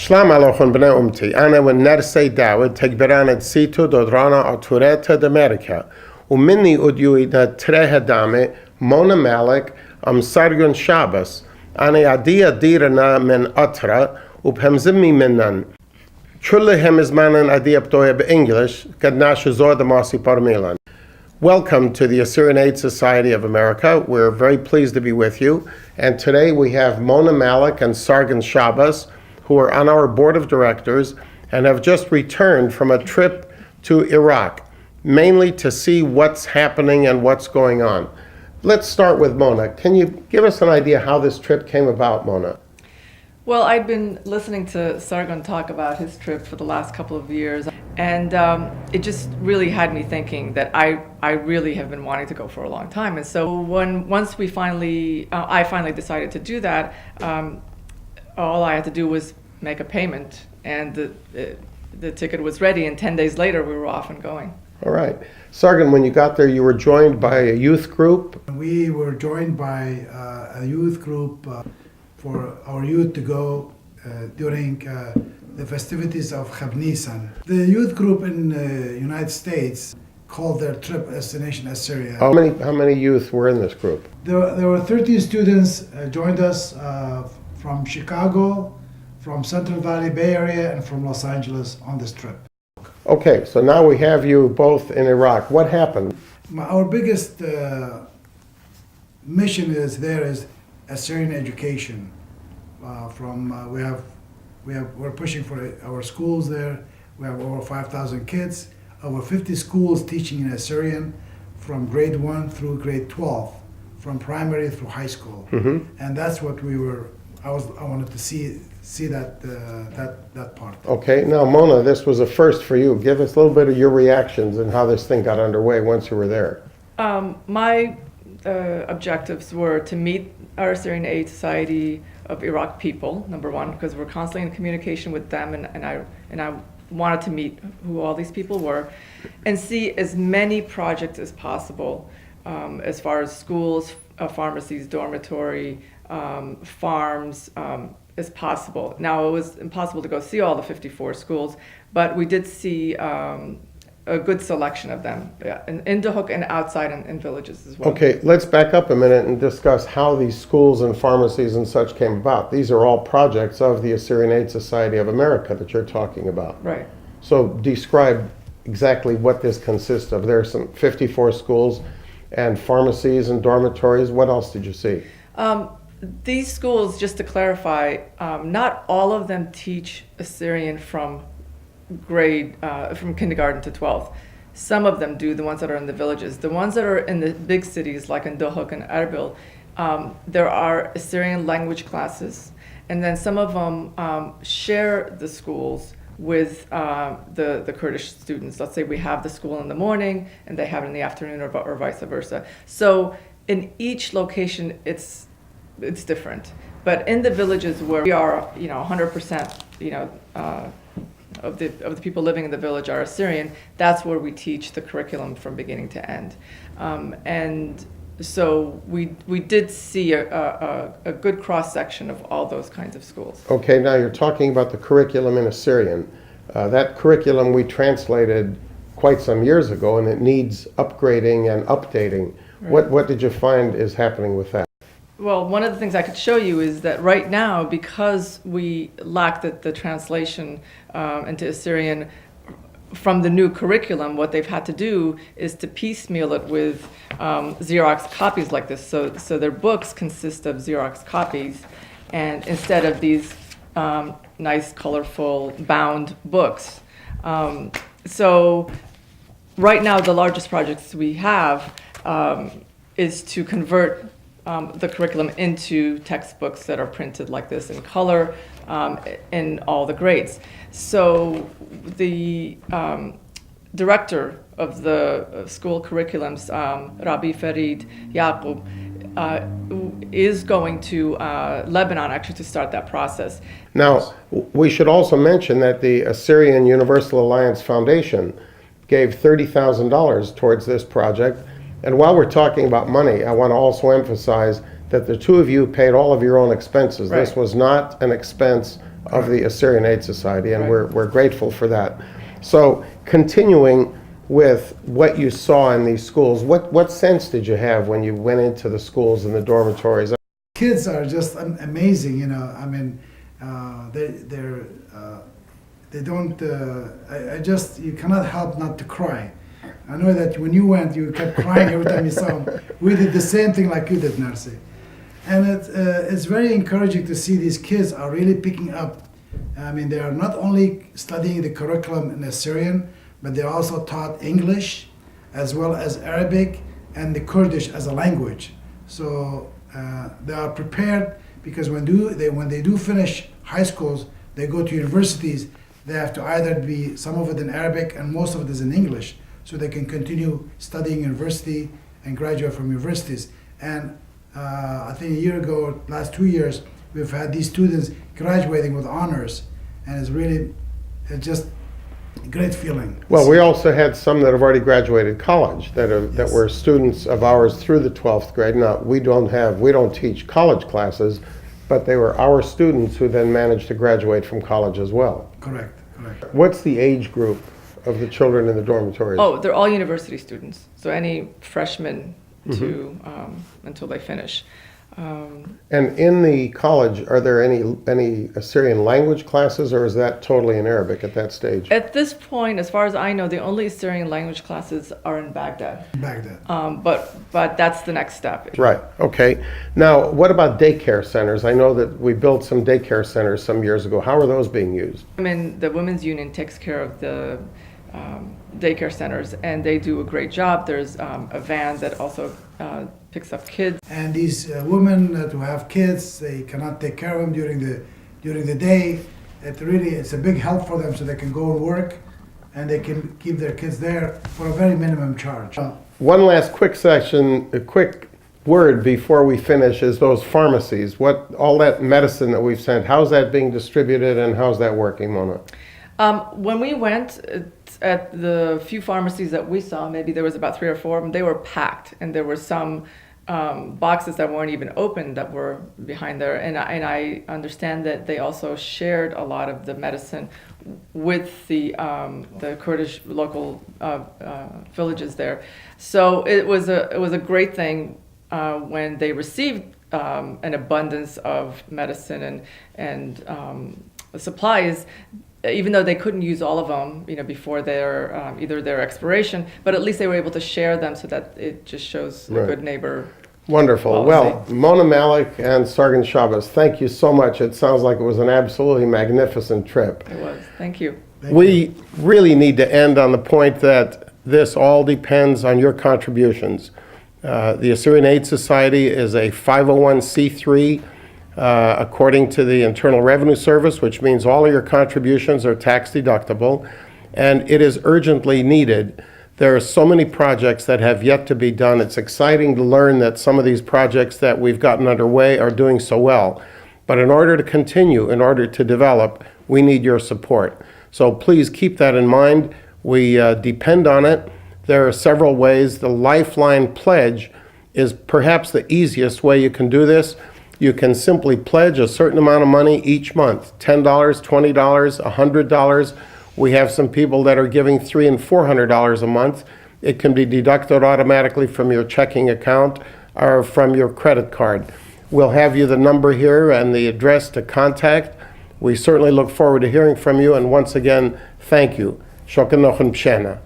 Shlam alochon b'nei umti, ana wen nersei Dawid, tegberan et situ dodrana atureta d'Amerika, umini udjuida trehadame, Mona Malik, Sargon Shabbos, ana adia dirana men atra, upemzimi minan. Chullehem is manan adia ptohe English, kadnash zor the masi parmilan. Welcome to the Assyrian Aid Society of America. We're very pleased to be with you. And today we have Mona Malik and Sargon Shabbos, who are on our board of directors and have just returned from a trip to Iraq, mainly to see what's happening and what's going on. Let's start with Mona. Can you give us an idea how this trip came about, Mona? Well, I've been listening to Sargon talk about his trip for the last couple of years, and it just really had me thinking that I really have been wanting to go for a long time. And so once I finally decided to do that, all I had to do was make a payment, and the ticket was ready, and 10 days later we were off and going. All right. Sargon, when you got there, you were joined by a youth group? We were joined by a youth group for our youth to go during the festivities of Chag Nisan. The youth group in the United States called their trip Destination Assyria. How many youth were in this group? There were 13 students joined us from Chicago, from Central Valley Bay Area, and from Los Angeles on this trip. Okay, so now we have you both in Iraq. What happened? Our biggest mission is Assyrian education. We're pushing for our schools there. We have over 5,000 kids, over 50 schools teaching in Assyrian from grade 1 through grade 12, from primary through high school. Mm-hmm. And that's what I wanted to see that part. Okay, now Mona, this was a first for you. Give us a little bit of your reactions and how this thing got underway once you were there. My objectives were to meet our Assyrian Aid Society of Iraq people, number one, because we're constantly in communication with them, and I wanted to meet who all these people were, and see as many projects as possible, as far as schools, pharmacies, dormitory, farms, as possible. Now, it was impossible to go see all the 54 schools, but we did see a good selection of them, in Duhok and outside in villages as well. Okay, let's back up a minute and discuss how these schools and pharmacies and such came about. These are all projects of the Assyrian Aid Society of America that you're talking about. Right. So describe exactly what this consists of. There are some 54 schools and pharmacies and dormitories. What else did you see? These schools, just to clarify, not all of them teach Assyrian from kindergarten to 12th. Some of them do, the ones that are in the villages. The ones that are in the big cities, like in Duhok and Erbil, there are Assyrian language classes, and then some of them share the schools with the Kurdish students. Let's say we have the school in the morning, and they have it in the afternoon, or vice versa. So in each location, it's different. But in the villages where we are, 100%, of the people living in the village are Assyrian, that's where we teach the curriculum from beginning to end. And so we did see a good cross-section of all those kinds of schools. Okay, now you're talking about the curriculum in Assyrian. That curriculum we translated quite some years ago, and it needs upgrading and updating. Right. What did you find is happening with that? Well, one of the things I could show you is that right now, because we lack the translation into Assyrian from the new curriculum, what they've had to do is to piecemeal it with Xerox copies like this. So their books consist of Xerox copies, and instead of these nice, colorful, bound books. So right now, the largest projects we have is to convert the curriculum into textbooks that are printed like this in color in all the grades. So the director of the school curriculums, Rabbi Farid Yaqub, is going to Lebanon actually to start that process. Now, we should also mention that the Assyrian Universal Alliance Foundation gave $30,000 towards this project. And while we're talking about money, I want to also emphasize that the two of you paid all of your own expenses. Right. This was not an expense of the Assyrian Aid Society, and Right. we're grateful for that. So continuing with what you saw in these schools, what sense did you have when you went into the schools and the dormitories? Kids are just amazing, you know. I mean, they don't. I just you cannot help not to cry. I know that when you went, you kept crying every time you saw them. We did the same thing like you did, Narsi. And it's very encouraging to see these kids are really picking up. I mean, they are not only studying the curriculum in Assyrian, but they're also taught English, as well as Arabic and the Kurdish as a language. So they are prepared because when they do finish high schools, they go to universities. They have to either be some of it in Arabic and most of it is in English, so they can continue studying university and graduate from universities. And I think a year ago, last 2 years, we've had these students graduating with honors, and it's just a great feeling. Well, we also had some that have already graduated college that Yes. were students of ours through the 12th grade. Now, we don't teach college classes, but they were our students who then managed to graduate from college as well. Correct. What's the age group of the children in the dormitories? Oh, they're all university students, so any freshmen to until they finish. And in the college, are there any Assyrian language classes, or is that totally in Arabic at that stage? At this point, as far as I know, the only Assyrian language classes are in Baghdad. Baghdad. But that's the next step. Right, okay. Now, what about daycare centers? I know that we built some daycare centers some years ago. How are those being used? The women's union takes care of the daycare centers, and they do a great job. There's a van that also picks up kids. And these women who have kids, they cannot take care of them during the day. It's a big help for them, so they can go and work, and they can keep their kids there for a very minimum charge. One last a quick word before we finish is those pharmacies. All that medicine that we've sent, how's that being distributed and how's that working, Mona? When we went at the few pharmacies that we saw, maybe there was about 3 or 4 of them, they were packed, and there were some boxes that weren't even open that were behind there. And I understand that they also shared a lot of the medicine with the Kurdish local villages there. So it was a great thing when they received an abundance of medicine and supplies. Even though they couldn't use all of them, before their either their expiration, but at least they were able to share them, so that it just shows Right. a good neighbor. Wonderful. policy. Well, Mona Malik and Sargon Shabbos, thank you so much. It sounds like it was an absolutely magnificent trip. It was. Thank you. We really need to end on the point that this all depends on your contributions. The Assyrian Aid Society is a 501c3 according to the Internal Revenue Service, which means all of your contributions are tax deductible, and it is urgently needed. There are so many projects that have yet to be done. It's exciting to learn that some of these projects that we've gotten underway are doing so well. But in order to continue, in order to develop, we need your support. So please keep that in mind. We depend on it. There are several ways. The Lifeline Pledge is perhaps the easiest way you can do this. You can simply pledge a certain amount of money each month, $10, $20, $100. We have some people that are giving $300 and $400 a month. It can be deducted automatically from your checking account or from your credit card. We'll have you the number here and the address to contact. We certainly look forward to hearing from you, and once again, thank you. Shokan Nochen Pshena.